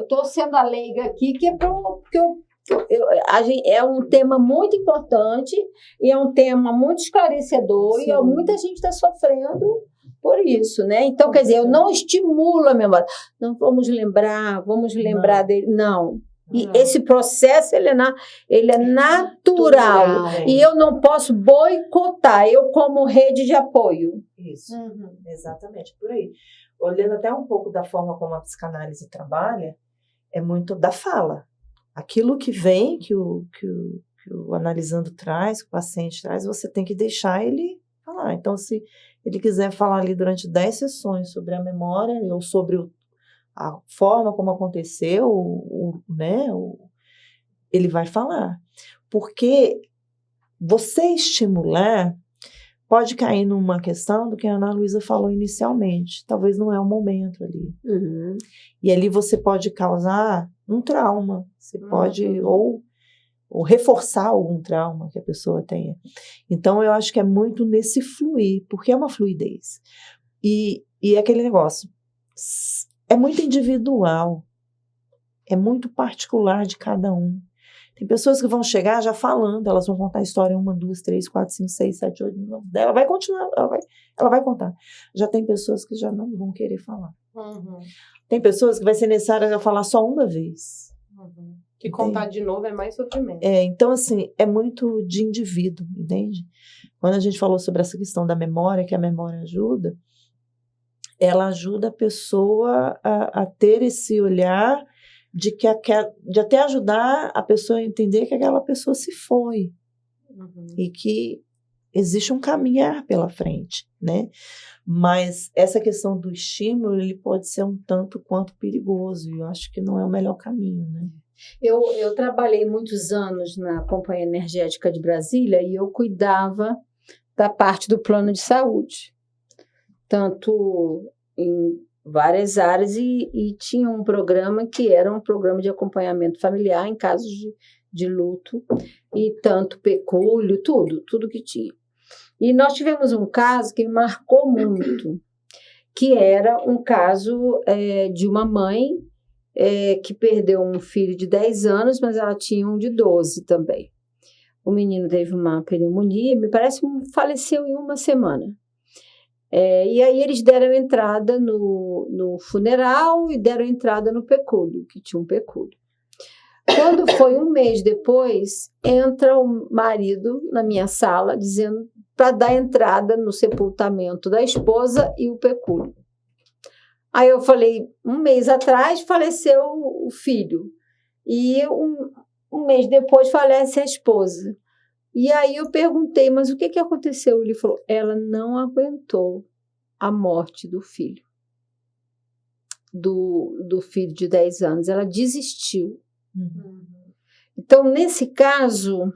tô sendo a leiga aqui, que é porque é um tema muito importante e é um tema muito esclarecedor. Sim. E muita gente está sofrendo por isso, né? Então, quer dizer, eu não estimulo a memória. Não vamos lembrar dele. Não. E esse processo, ele é natural. E eu não posso boicotar, eu como rede de apoio. Isso, exatamente, por aí. Olhando até um pouco da forma como a psicanálise trabalha, é muito da fala. Aquilo que vem, que o analisando traz, que o paciente traz, você tem que deixar ele falar. Então, se ele quiser falar ali durante 10 sessões sobre a memória ou sobre a forma como aconteceu, né, ele vai falar. Porque você estimular pode cair numa questão do que a Ana Luísa falou inicialmente. Talvez não é o momento ali. E ali você pode causar um trauma. Você pode ou reforçar algum trauma que a pessoa tenha. Então, eu acho que é muito nesse fluir, porque é uma fluidez. E é aquele negócio, é muito individual, é muito particular de cada um. Tem pessoas que vão chegar já falando, elas vão contar a história 1, 2, 3, 4, 5, 6, 7, 8, 9, 10. Ela vai continuar, ela vai contar. Já tem pessoas que já não vão querer falar. Tem pessoas que vai ser necessário ela falar só uma vez. Que contar de novo é mais sofrimento. Então, assim, é muito de indivíduo, entende? Quando a gente falou sobre essa questão da memória, que a memória ajuda, ela ajuda a pessoa a ter esse olhar de até ajudar a pessoa a entender que aquela pessoa se foi. E que existe um caminhar pela frente, né? Mas essa questão do estímulo, ele pode ser um tanto quanto perigoso, e eu acho que não é o melhor caminho, né? Eu trabalhei muitos anos na Companhia Energética de Brasília e eu cuidava da parte do plano de saúde, tanto em várias áreas, e tinha um programa que era um programa de acompanhamento familiar em casos de luto, e tanto pecúlio, tudo que tinha. E nós tivemos um caso que me marcou muito, que era um caso de uma mãe que perdeu um filho de 10 anos, mas ela tinha um de 12 também. O menino teve uma pneumonia, me parece que faleceu em uma semana. E aí eles deram entrada no funeral e deram entrada no pecúlio, que tinha um pecúlio. Quando foi um mês depois, entra o marido na minha sala dizendo para dar entrada no sepultamento da esposa e o pecúlio. Aí eu falei, um mês atrás faleceu o filho, e um mês depois falece a esposa. E aí eu perguntei, mas o que aconteceu? Ele falou, ela não aguentou a morte do filho, do filho de 10 anos, ela desistiu. Então, nesse caso,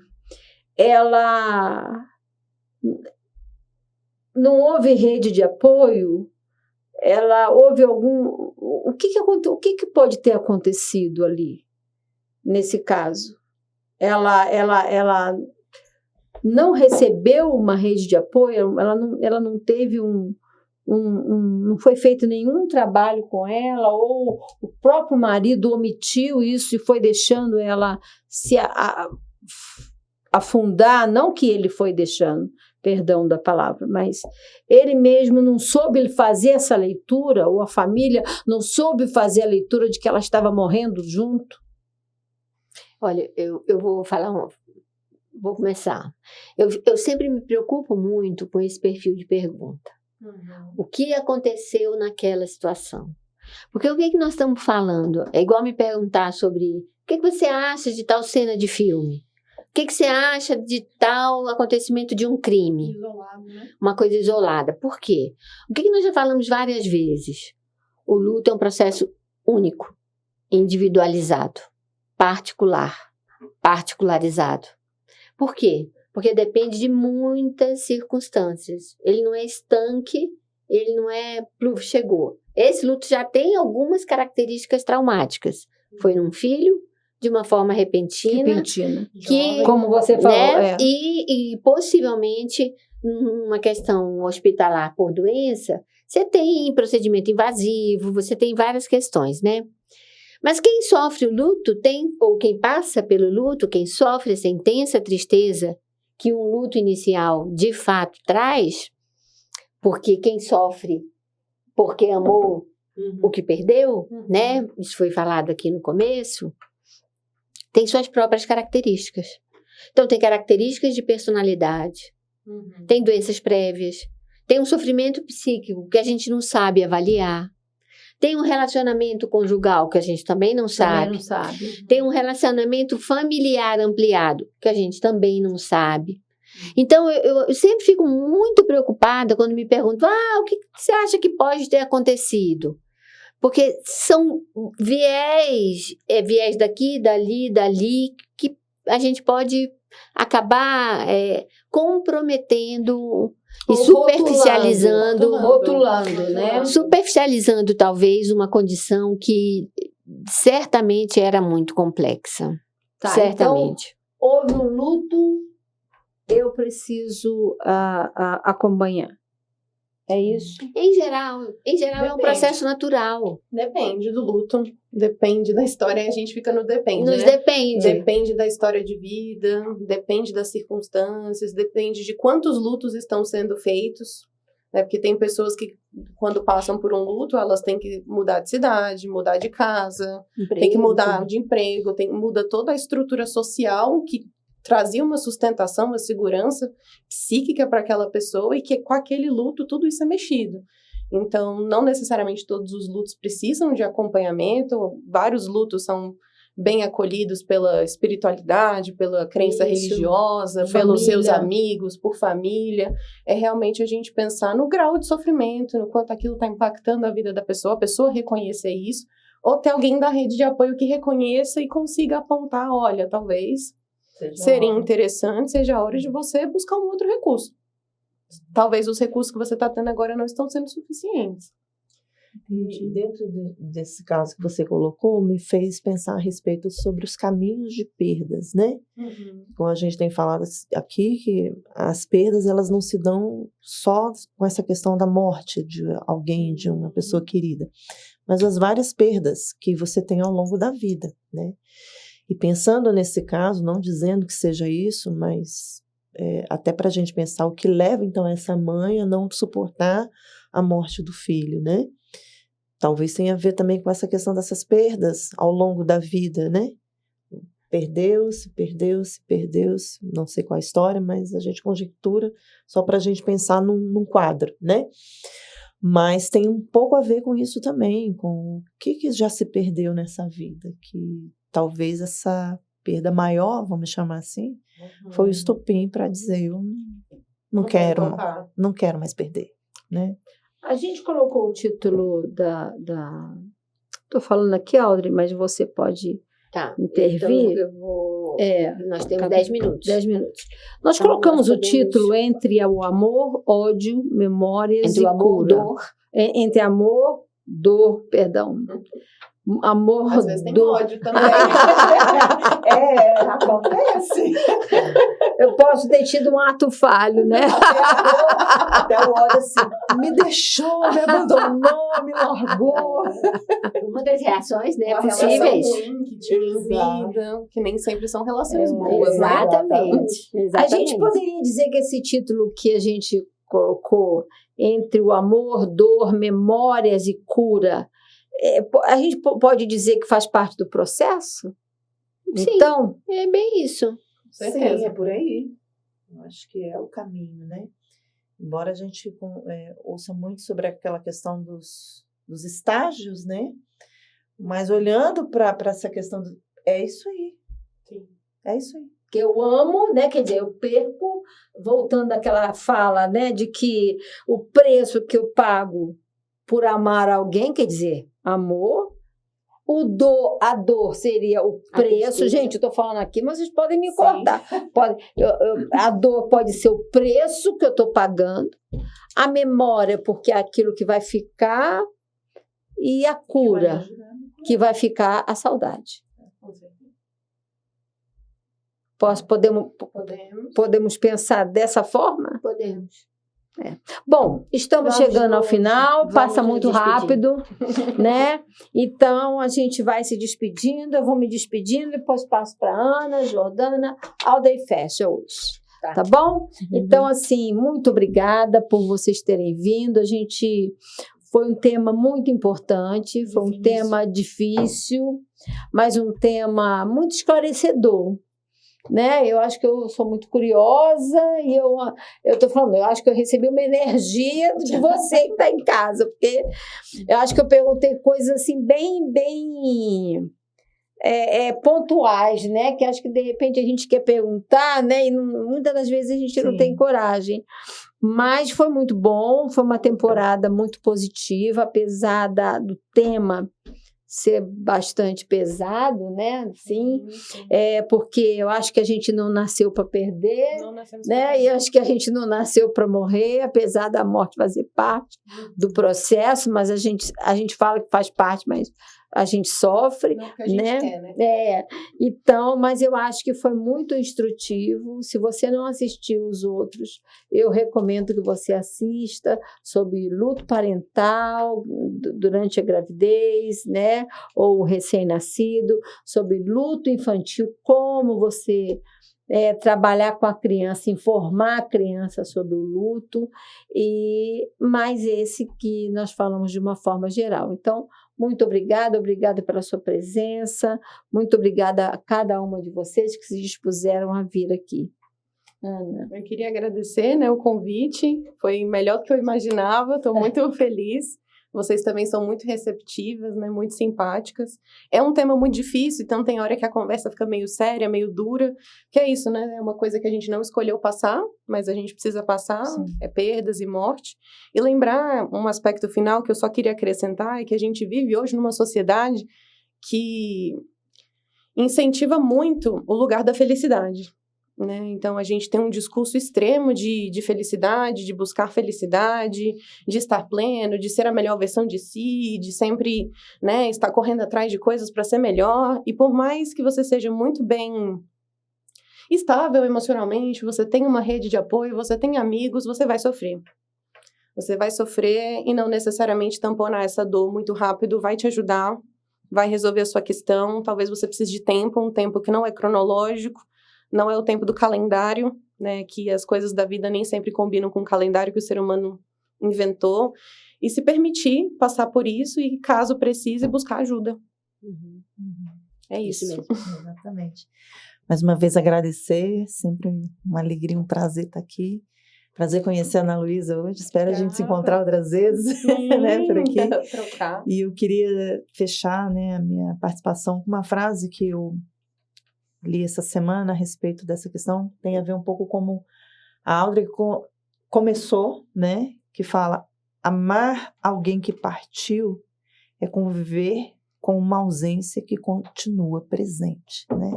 ela não houve rede de apoio, houve algum... O que pode ter acontecido ali, nesse caso? Ela não recebeu uma rede de apoio, ela não teve não foi feito nenhum trabalho com ela, ou o próprio marido omitiu isso e foi deixando ela se afundar, não que ele foi deixando, perdão da palavra, mas ele mesmo não soube fazer essa leitura, ou a família não soube fazer a leitura de que ela estava morrendo junto. Olha, eu vou falar, vou começar. Eu sempre me preocupo muito com esse perfil de pergunta. O que aconteceu naquela situação? Porque o que nós estamos falando? É igual me perguntar sobre o que você acha de tal cena de filme? O que você acha de tal acontecimento de um crime? Isolado, né? Uma coisa isolada. Por quê? O que nós já falamos várias vezes? O luto é um processo único, individualizado, particular, particularizado. Por quê? Porque depende de muitas circunstâncias. Ele não é estanque, ele não é pluf, chegou. Esse luto já tem algumas características traumáticas. Foi num filho, de uma forma repentina. Que, como você falou. Né, e possivelmente, numa questão hospitalar por doença, você tem procedimento invasivo, você tem várias questões, né? Mas quem sofre o luto ou quem passa pelo luto, quem sofre essa intensa tristeza que um luto inicial de fato traz, porque quem sofre porque amou o que perdeu, né? Isso foi falado aqui no começo, tem suas próprias características. Então, tem características de personalidade, tem doenças prévias, tem um sofrimento psíquico que a gente não sabe avaliar, tem um relacionamento conjugal que a gente também não sabe. Tem um relacionamento familiar ampliado que a gente também não sabe. Então, eu sempre fico muito preocupada quando me perguntam, o que você acha que pode ter acontecido? Porque são viés daqui, dali, que a gente pode acabar comprometendo e superficializando. Rotulando, né? Superficializando, talvez, uma condição que certamente era muito complexa. Tá, certamente. Então, houve um luto, eu preciso acompanhar. É isso? Em geral é um Depende. processo natural. Depende do luto, depende da história, a gente fica no depende, Nos né? depende. Depende da história de vida, depende das circunstâncias, depende de quantos lutos estão sendo feitos, né? Porque tem pessoas que, quando passam por um luto, elas têm que mudar de cidade, mudar de casa, tem que mudar de emprego, muda toda a estrutura social que trazia uma sustentação, uma segurança psíquica para aquela pessoa e que com aquele luto tudo isso é mexido. Então, não necessariamente todos os lutos precisam de acompanhamento, vários lutos são bem acolhidos pela espiritualidade, pela crença religiosa, pelos seus amigos, por família. É realmente a gente pensar no grau de sofrimento, no quanto aquilo está impactando a vida da pessoa, a pessoa reconhecer isso, ou ter alguém da rede de apoio que reconheça e consiga apontar, olha, talvez seria interessante, seja a hora de você buscar um outro recurso. Talvez os recursos que você está tendo agora não estão sendo suficientes. E dentro desse caso que você colocou, me fez pensar a respeito sobre os caminhos de perdas, né? Como a gente tem falado aqui, que as perdas, elas não se dão só com essa questão da morte de alguém, de uma pessoa querida, mas as várias perdas que você tem ao longo da vida, né? E pensando nesse caso, não dizendo que seja isso, mas até para a gente pensar o que leva, então, essa mãe a não suportar a morte do filho, né? Talvez tenha a ver também com essa questão dessas perdas ao longo da vida, né? Perdeu-se, não sei qual a história, mas a gente conjectura só para a gente pensar num quadro, né? Mas tem um pouco a ver com isso também, com o que já se perdeu nessa vida, que talvez essa perda maior, vamos chamar assim, foi o estopim para dizer, eu não quero mais perder, né? A gente colocou o título Estou falando aqui, Audrey, mas você pode intervir. Então eu vou... Nós temos Acabou. 10 minutos. 10 minutos. Nós Então, colocamos nós o título entre o amor, ódio, memórias Entre e o amor, cura. dor. Entre amor, dor, perdão. Amor, Às vezes tem dor. ódio também. Acontece. Eu posso ter tido um ato falho, né? Até o ódio assim, me deixou, me abandonou, me largou. Uma das reações, né, Uma possíveis. relação ruim que tinha em vida, que nem sempre são relações boas, né? Exatamente. A gente poderia dizer que esse título que a gente colocou, entre o amor, dor, memórias e cura, a gente pode dizer que faz parte do processo? Sim. Então, É bem isso. Certeza. Sim, é por aí. Eu acho que é o caminho, né? Embora a gente ouça muito sobre aquela questão dos estágios, né? Mas olhando para essa questão, é isso aí. Sim. É isso aí. que eu amo, né? Quer dizer, eu perco, voltando àquela fala, né? De que o preço que eu pago por amar alguém, quer dizer, amor. A dor seria o preço. Gente, eu estou falando aqui, mas vocês podem me cortar. A dor pode ser o preço que eu estou pagando. A memória, porque é aquilo que vai ficar. E a cura, que vai ficar a saudade. Podemos pensar dessa forma? Podemos. Bom, estamos chegando ao final, passa muito rápido, né? Então, a gente vai se despedindo, eu vou me despedindo, depois passo para Ana, Jordana, Audrey fecha hoje, tá bom? Então, assim, muito obrigada por vocês terem vindo, foi um tema muito importante, foi um tema difícil, mas um tema muito esclarecedor. Né? Eu acho que eu sou muito curiosa e eu estou falando, eu acho que eu recebi uma energia de você que está em casa, porque eu acho que eu perguntei coisas assim bem pontuais, né? Que acho que de repente a gente quer perguntar, né? E muitas das vezes a gente não tem coragem. Mas foi muito bom, foi uma temporada muito positiva, apesar do tema ser bastante pesado, né? Sim. Porque eu acho que a gente não nasceu para perder, né? E acho que a gente não nasceu para morrer, apesar da morte fazer parte do processo, mas a gente fala que faz parte, mas a gente sofre, Não que a gente né? quer, né? Então, mas eu acho que foi muito instrutivo. Se você não assistiu os outros, eu recomendo que você assista sobre luto parental durante a gravidez, né? Ou o recém-nascido, sobre luto infantil, como você trabalhar com a criança, informar a criança sobre o luto, e mais esse que nós falamos de uma forma geral. Então, muito obrigada pela sua presença, muito obrigada a cada uma de vocês que se dispuseram a vir aqui. Ana. Eu queria agradecer, né, o convite, foi melhor do que eu imaginava, estou muito feliz. Vocês também são muito receptivas, né, muito simpáticas. É um tema muito difícil, então tem hora que a conversa fica meio séria, meio dura, que é isso, né? É uma coisa que a gente não escolheu passar, mas a gente precisa passar, é perdas e morte. E lembrar um aspecto final que eu só queria acrescentar, é que a gente vive hoje numa sociedade que incentiva muito o lugar da felicidade. Né? Então, a gente tem um discurso extremo de felicidade, de buscar felicidade, de estar pleno, de ser a melhor versão de si, de sempre, né, estar correndo atrás de coisas para ser melhor. E por mais que você seja muito bem estável emocionalmente, você tem uma rede de apoio, você tem amigos, você vai sofrer. Você vai sofrer e não necessariamente tamponar essa dor muito rápido vai te ajudar, vai resolver a sua questão. Talvez você precise de tempo, um tempo que não é cronológico, não é o tempo do calendário, né, que as coisas da vida nem sempre combinam com o calendário que o ser humano inventou, e se permitir passar por isso e, caso precise, buscar ajuda. É isso mesmo. Exatamente. Mais uma vez agradecer, sempre uma alegria, um prazer estar aqui. Prazer conhecer a Ana Luísa hoje, espero a gente se encontrar outras vezes, né, por aqui. Trocar. E eu queria fechar, né, a minha participação com uma frase que eu li essa semana a respeito dessa questão, tem a ver um pouco como a Audrey começou, né, que fala: amar alguém que partiu é conviver com uma ausência que continua presente, né?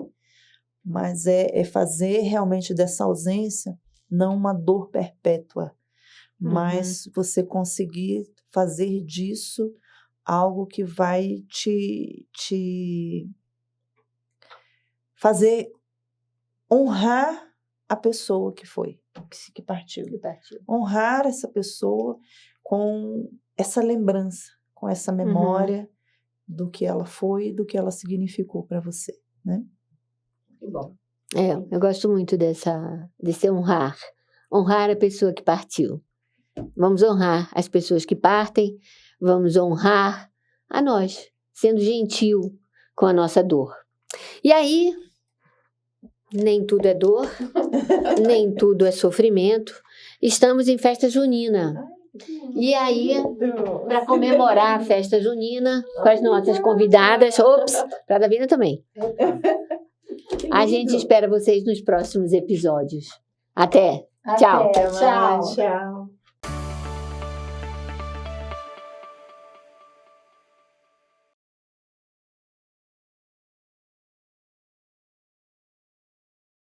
Mas é fazer realmente dessa ausência não uma dor perpétua, mas você conseguir fazer disso algo que vai te fazer honrar a pessoa que foi, que partiu. Honrar essa pessoa com essa lembrança, com essa memória do que ela foi, do que ela significou para você, né? Que bom. Eu gosto muito desse honrar a pessoa que partiu. Vamos honrar as pessoas que partem, vamos honrar a nós, sendo gentil com a nossa dor. E aí, nem tudo é dor, nem tudo é sofrimento. Estamos em festa junina. E aí, para comemorar a festa junina, com as nossas convidadas, para a Davina também. A gente espera vocês nos próximos episódios. Até. Tchau. Tchau.